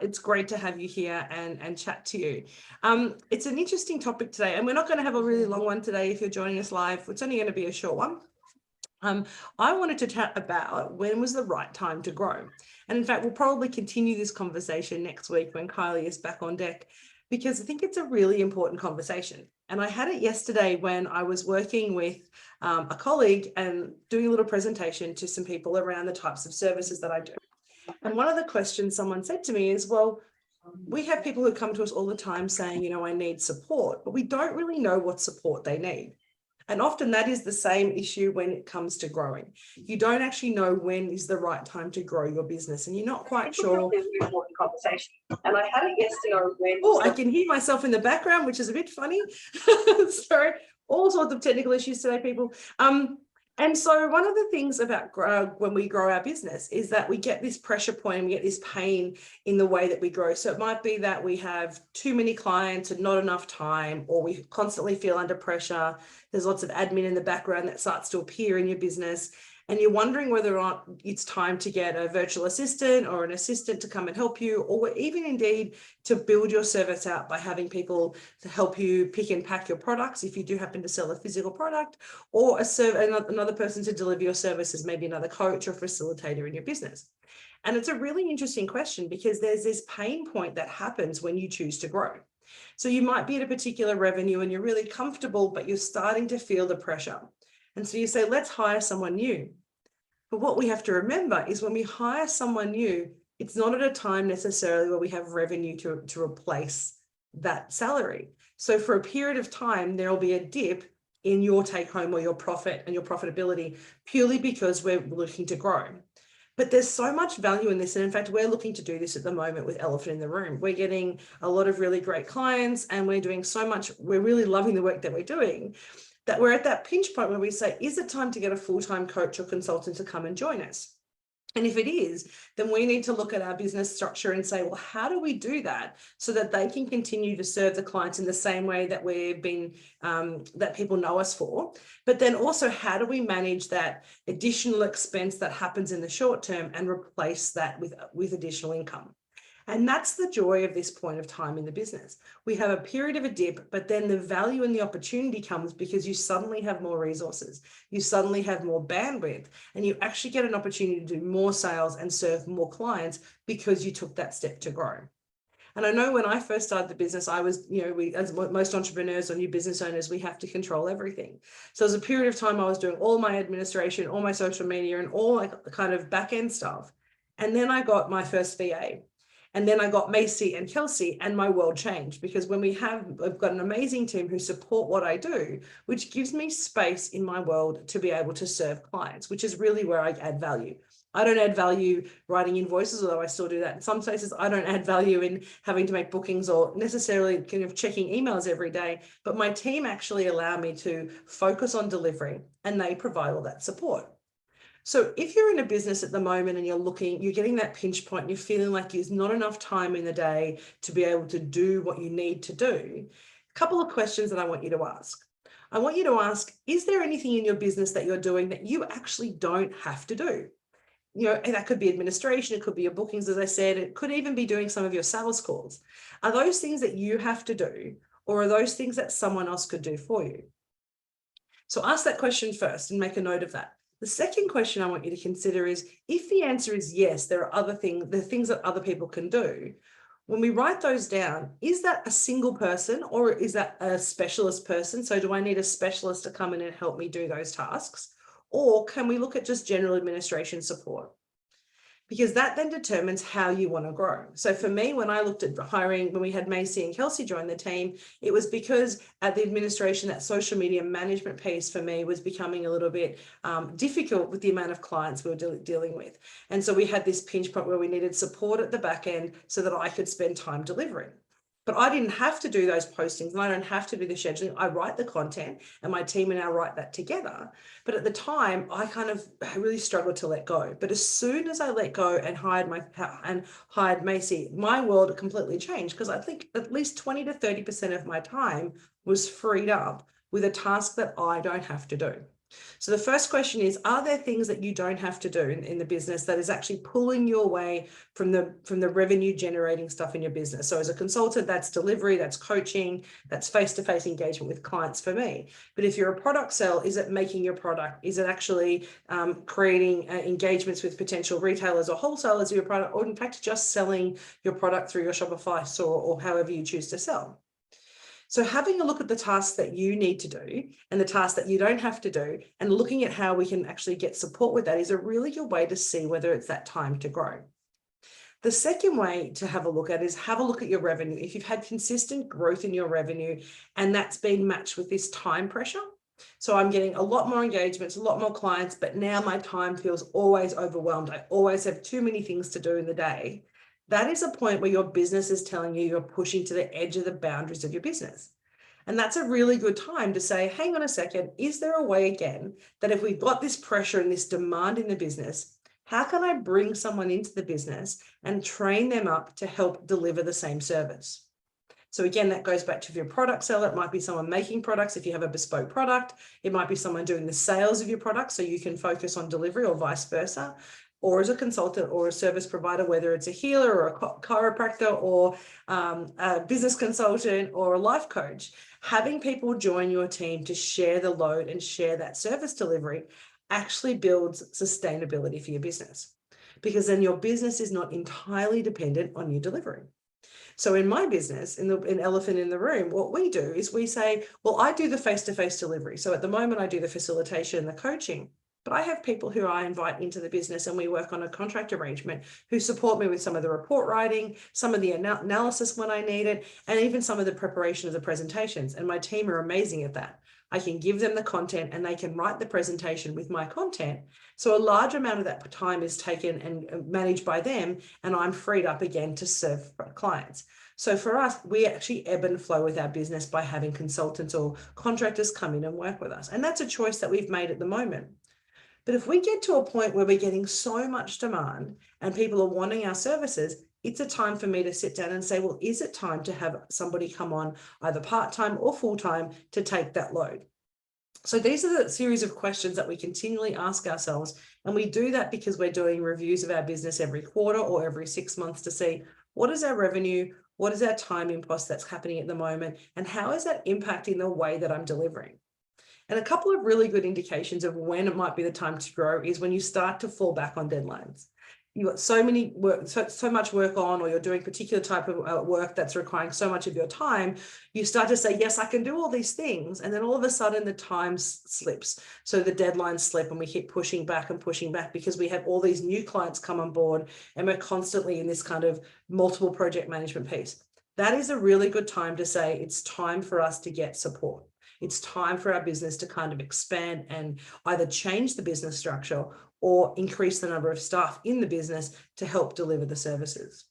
It's great to have you here and chat to you. It's an interesting topic today, and we're not going to have a really long one today if you're joining us live. It's only going to be a short one. I wanted to chat about when was the right time to grow. And in fact, we'll probably continue this conversation next week when Kylie is back on deck, because I think it's a really important conversation. And I had it yesterday when I was working with a colleague and doing a little presentation to some people around the types of services that I do. And one of the questions someone said to me is, well, we have people who come to us all the time saying, you know, I need support, but we don't really know what support they need. And often that is the same issue when it comes to growing. You don't actually know when is the right time to grow your business, and you're not quite sure. Important conversation. And I had it yesterday when. Oh, I can hear myself in the background, which is a bit funny. So all sorts of technical issues today, people. And so one of the things about when we grow our business is that we get this pressure point and we get this pain in the way that we grow. So it might be that we have too many clients and not enough time, or we constantly feel under pressure. There's lots of admin in the background that starts to appear in your business, and you're wondering whether or not it's time to get a virtual assistant or an assistant to come and help you, or even indeed to build your service out by having people to help you pick and pack your products if you do happen to sell a physical product, or another person to deliver your services, maybe another coach or facilitator in your business. And it's a really interesting question because there's this pain point that happens when you choose to grow. So you might be at a particular revenue and you're really comfortable, but you're starting to feel the pressure. And so you say, let's hire someone new. But what we have to remember is when we hire someone new, it's not at a time necessarily where we have revenue to replace that salary. So for a period of time, there will be a dip in your take home or your profit and your profitability purely because we're looking to grow. But there's so much value in this. And in fact, we're looking to do this at the moment with Elephant in the Room. We're getting a lot of really great clients and we're doing so much. We're really loving the work that we're doing, that we're at that pinch point where we say, is it time to get a full-time coach or consultant to come and join us? And if it is, then we need to look at our business structure and say, well, how do we do that so that they can continue to serve the clients in the same way that we've been, that people know us for? But then also, how do we manage that additional expense that happens in the short term and replace that with additional income? And that's the joy of this point of time in the business. We have a period of a dip, but then the value and the opportunity comes because you suddenly have more resources. You suddenly have more bandwidth, and you actually get an opportunity to do more sales and serve more clients because you took that step to grow. And I know when I first started the business, I was, you know, as most entrepreneurs or new business owners, we have to control everything. So there's a period of time I was doing all my administration, all my social media, and all like kind of back end stuff. And then I got my first VA. And then I got Macy and Kelsey, and my world changed because when I've got an amazing team who support what I do, which gives me space in my world to be able to serve clients, which is really where I add value. I don't add value writing invoices, although I still do that in some places. I don't add value in having to make bookings or necessarily kind of checking emails every day, but my team actually allow me to focus on delivering, and they provide all that support. So if you're in a business at the moment and you're getting that pinch point and you're feeling like there's not enough time in the day to be able to do what you need to do, a couple of questions that I want you to ask. I want you to ask, is there anything in your business that you're doing that you actually don't have to do? You know, and that could be administration, it could be your bookings, as I said, it could even be doing some of your sales calls. Are those things that you have to do, or are those things that someone else could do for you? So ask that question first and make a note of that. The second question I want you to consider is, if the answer is yes, there are other things, the things that other people can do. When we write those down, is that a single person or is that a specialist person? So do I need a specialist to come in and help me do those tasks? Or can we look at just general administration support? Because that then determines how you want to grow. So for me, when I looked at hiring, when we had Macy and Kelsey join the team, it was because at the administration, that social media management piece for me was becoming a little bit difficult with the amount of clients we were dealing with. And so we had this pinch point where we needed support at the back end so that I could spend time delivering. But I didn't have to do those postings and I don't have to do the scheduling. I write the content and my team and I write that together. But at the time, I really struggled to let go. But as soon as I let go and hired Macy, my world completely changed, because I think at least 20 to 30% of my time was freed up with a task that I don't have to do. So the first question is, are there things that you don't have to do in the business that is actually pulling you away from the revenue generating stuff in your business? So as a consultant, that's delivery, that's coaching, that's face-to-face engagement with clients for me. But if you're a product sell, is it making your product? Is it actually creating engagements with potential retailers or wholesalers of your product, or in fact, just selling your product through your Shopify store or however you choose to sell? So having a look at the tasks that you need to do and the tasks that you don't have to do, and looking at how we can actually get support with that, is a really good way to see whether it's that time to grow. The second way to have a look at is have a look at your revenue. If you've had consistent growth in your revenue and that's been matched with this time pressure, so I'm getting a lot more engagements, a lot more clients, but now my time feels always overwhelmed. I always have too many things to do in the day. That is a point where your business is telling you you're pushing to the edge of the boundaries of your business. And that's a really good time to say, hang on a second, is there a way again that if we've got this pressure and this demand in the business, how can I bring someone into the business and train them up to help deliver the same service? So again, that goes back to your product seller. It might be someone making products. If you have a bespoke product, it might be someone doing the sales of your product so you can focus on delivery, or vice versa. Or as a consultant or a service provider, whether it's a healer or a chiropractor or a business consultant or a life coach, having people join your team to share the load and share that service delivery actually builds sustainability for your business, because then your business is not entirely dependent on you delivering. So in my business, in Elephant in the Room, what we do is we say, well, I do the face-to-face delivery. So at the moment I do the facilitation, the coaching, but I have people who I invite into the business and we work on a contract arrangement who support me with some of the report writing, some of the analysis when I need it, and even some of the preparation of the presentations. And my team are amazing at that. I can give them the content and they can write the presentation with my content. So a large amount of that time is taken and managed by them, and I'm freed up again to serve clients. So for us, we actually ebb and flow with our business by having consultants or contractors come in and work with us. And that's a choice that we've made at the moment. But if we get to a point where we're getting so much demand and people are wanting our services, it's a time for me to sit down and say, well, is it time to have somebody come on either part-time or full-time to take that load? So these are the series of questions that we continually ask ourselves. And we do that because we're doing reviews of our business every quarter or every 6 months to see what is our revenue, what is our time impost that's happening at the moment, and how is that impacting the way that I'm delivering? And a couple of really good indications of when it might be the time to grow is when you start to fall back on deadlines. You've got so much work on, or you're doing particular type of work that's requiring so much of your time, you start to say, yes, I can do all these things. And then all of a sudden the time slips. So the deadlines slip and we keep pushing back because we have all these new clients come on board and we're constantly in this kind of multiple project management piece. That is a really good time to say it's time for us to get support. It's time for our business to kind of expand and either change the business structure or increase the number of staff in the business to help deliver the services.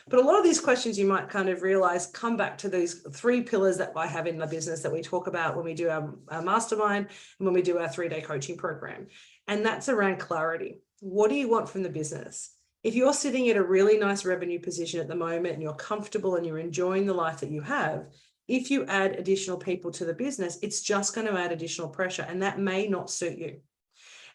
But a lot of these questions you might kind of realize come back to these 3 pillars that I have in the business that we talk about when we do our mastermind and when we do our 3-day coaching program. And that's around clarity. What do you want from the business? If you're sitting at a really nice revenue position at the moment and you're comfortable and you're enjoying the life that you have, if you add additional people to the business, it's just going to add additional pressure, and that may not suit you.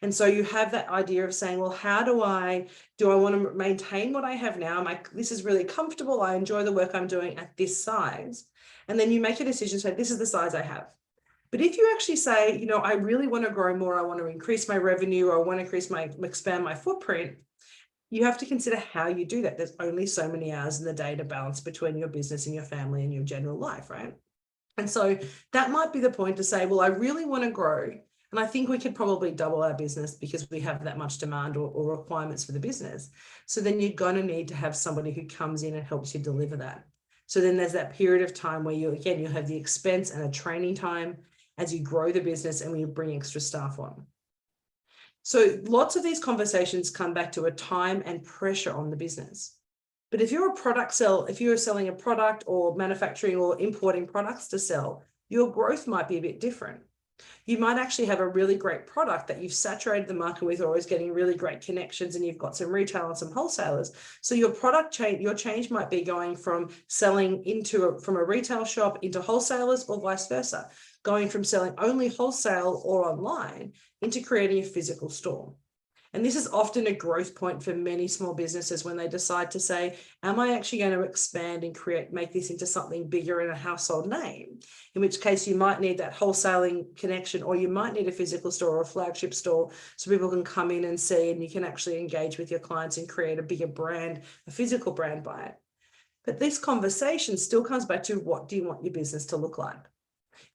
And so you have that idea of saying, well, how do I want to maintain what I have now? This is really comfortable. I enjoy the work I'm doing at this size. And then you make a decision, say, this is the size I have. But if you actually say, I really want to grow more, I want to increase my revenue, or I want to expand my footprint, you have to consider how you do that. There's only so many hours in the day to balance between your business and your family and your general life, right? And so that might be the point to say, well, I really want to grow. And I think we could probably double our business because we have that much demand or requirements for the business. So then you're going to need to have somebody who comes in and helps you deliver that. So then there's that period of time where you have the expense and a training time as you grow the business and when you bring extra staff on. So lots of these conversations come back to a time and pressure on the business. But if you're if you're selling a product or manufacturing or importing products to sell, your growth might be a bit different. You might actually have a really great product that you've saturated the market with or is getting really great connections, and you've got some retail and some wholesalers. So your change might be going from selling from a retail shop into wholesalers or vice versa. going from selling only wholesale or online into creating a physical store. And this is often a growth point for many small businesses when they decide to say, am I actually going to expand and make this into something bigger in a household name? In which case you might need that wholesaling connection, or you might need a physical store or a flagship store so people can come in and see, and you can actually engage with your clients and create a bigger brand, a physical brand by it. But this conversation still comes back to, what do you want your business to look like?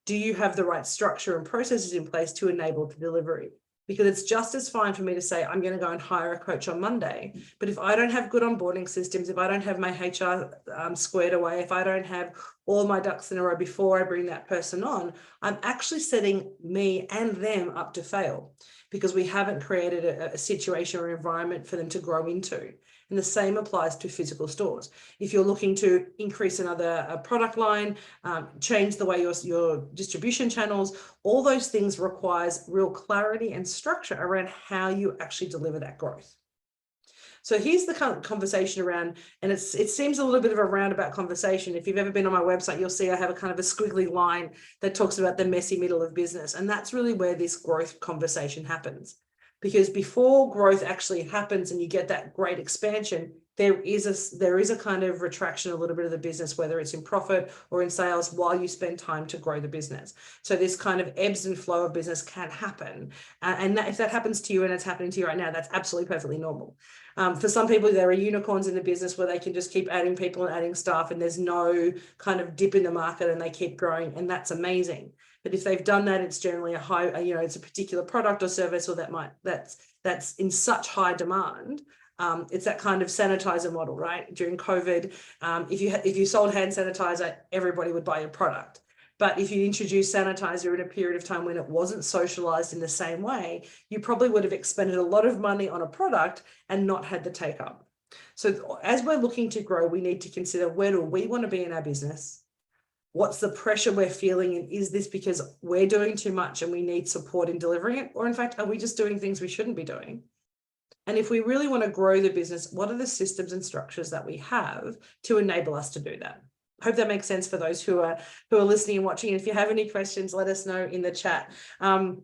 Do you have the right structure and processes in place to enable the delivery? Because it's just as fine for me to say, I'm going to go and hire a coach on Monday. But if I don't have good onboarding systems, if I don't have my HR squared away, if I don't have all my ducks in a row before I bring that person on, I'm actually setting me and them up to fail, because we haven't created a situation or environment for them to grow into. And the same applies to physical stores. If you're looking to increase another product line, change the way your distribution channels, all those things requires real clarity and structure around how you actually deliver that growth. So here's the kind of conversation around, and it seems a little bit of a roundabout conversation. If you've ever been on my website, you'll see I have a kind of a squiggly line that talks about the messy middle of business. And that's really where this growth conversation happens. Because before growth actually happens and you get that great expansion, there is a kind of retraction a little bit of the business, whether it's in profit or in sales, while you spend time to grow the business. So this kind of ebbs and flow of business can happen. And if that happens to you, and it's happening to you right now, that's absolutely perfectly normal. For some people, there are unicorns in the business where they can just keep adding people and adding staff, and there's no kind of dip in the market and they keep growing, and that's amazing. But if they've done that, it's generally a high, it's a particular product or service, or that's in such high demand. It's that kind of sanitizer model, right? During COVID, if you sold hand sanitizer, everybody would buy your product. But if you introduced sanitizer in a period of time when it wasn't socialized in the same way, you probably would have expended a lot of money on a product and not had the take up. So as we're looking to grow, we need to consider, where do we want to be in our business? What's the pressure we're feeling? And is this because we're doing too much and we need support in delivering it? Or in fact, are we just doing things we shouldn't be doing? And if we really want to grow the business, what are the systems and structures that we have to enable us to do that? I hope that makes sense for those who are listening and watching. And if you have any questions, let us know in the chat. I'm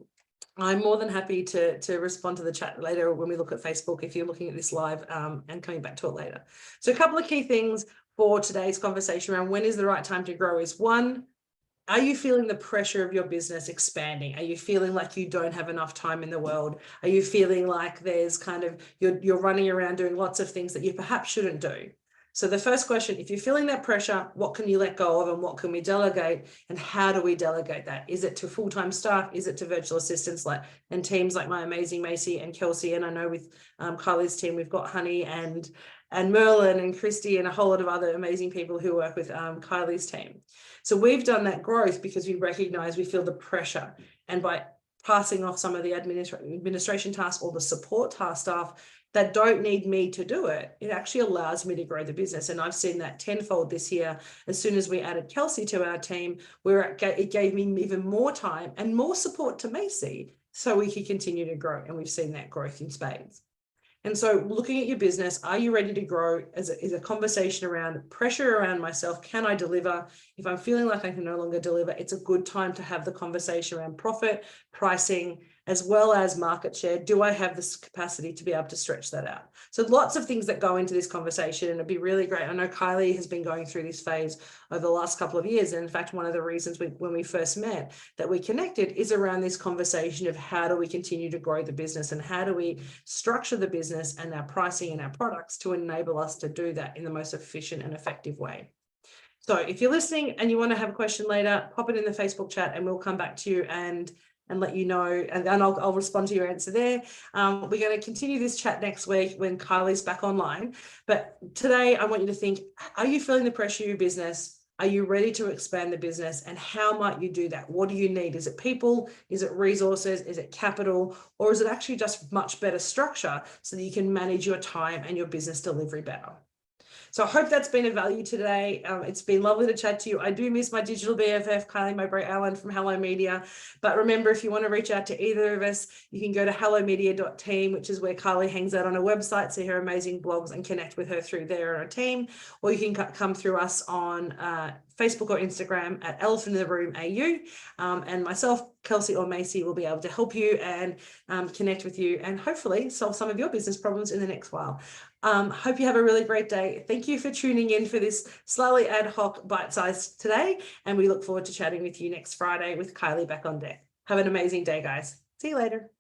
more than happy to respond to the chat later when we look at Facebook, if you're looking at this live, and coming back to it later. So a couple of key things for today's conversation around when is the right time to grow is, one, are you feeling the pressure of your business expanding? Are you feeling like you don't have enough time in the world? Are you feeling like there's kind of, you're running around doing lots of things that you perhaps shouldn't do? So the first question, if you're feeling that pressure, what can you let go of and what can we delegate, and how do we delegate that? Is it to full-time staff? Is it to virtual assistants and teams like my amazing Macy and Kelsey? And I know with Kylie's team, we've got Honey and Merlin and Christy and a whole lot of other amazing people who work with Kylie's team. So we've done that growth because we recognize we feel the pressure, and by passing off some of the administration tasks or the support task staff that don't need me to do it, it actually allows me to grow the business. And I've seen that tenfold this year. As soon as we added Kelsey to our team, it gave me even more time and more support to Macy so we could continue to grow. And we've seen that growth in spades. And so looking at your business, are you ready to grow is a conversation around pressure around myself. Can I deliver? If I'm feeling like I can no longer deliver, it's a good time to have the conversation around profit, pricing, as well as market share. Do I have this capacity to be able to stretch that out? So lots of things that go into this conversation, and it'd be really great. I know Kylie has been going through this phase over the last couple of years. And in fact, one of the reasons when we first met that we connected is around this conversation of how do we continue to grow the business and how do we structure the business and our pricing and our products to enable us to do that in the most efficient and effective way. So if you're listening and you want to have a question later, pop it in the Facebook chat and we'll come back to you and let you know, and I'll respond to your answer there. We're going to continue this chat next week when Kylie's back online. But today I want you to think, are you feeling the pressure of your business? Are you ready to expand the business? And how might you do that? What do you need? Is it people? Is it resources? Is it capital? Or is it actually just much better structure so that you can manage your time and your business delivery better? So I hope that's been of value today. It's been lovely to chat to you. I do miss my digital BFF, Kylie Mowbray Allen from Hello Media. But remember, if you want to reach out to either of us, you can go to hellomedia.team, which is where Kylie hangs out on her website, see her amazing blogs and connect with her through there on her team. Or you can come through us on Facebook or Instagram at Elephant in the Room AU. And myself, Kelsey or Macy will be able to help you and connect with you and hopefully solve some of your business problems in the next while. Hope you have a really great day. Thank you for tuning in for this slightly ad hoc bite-sized today. And we look forward to chatting with you next Friday with Kylie back on deck. Have an amazing day, guys. See you later.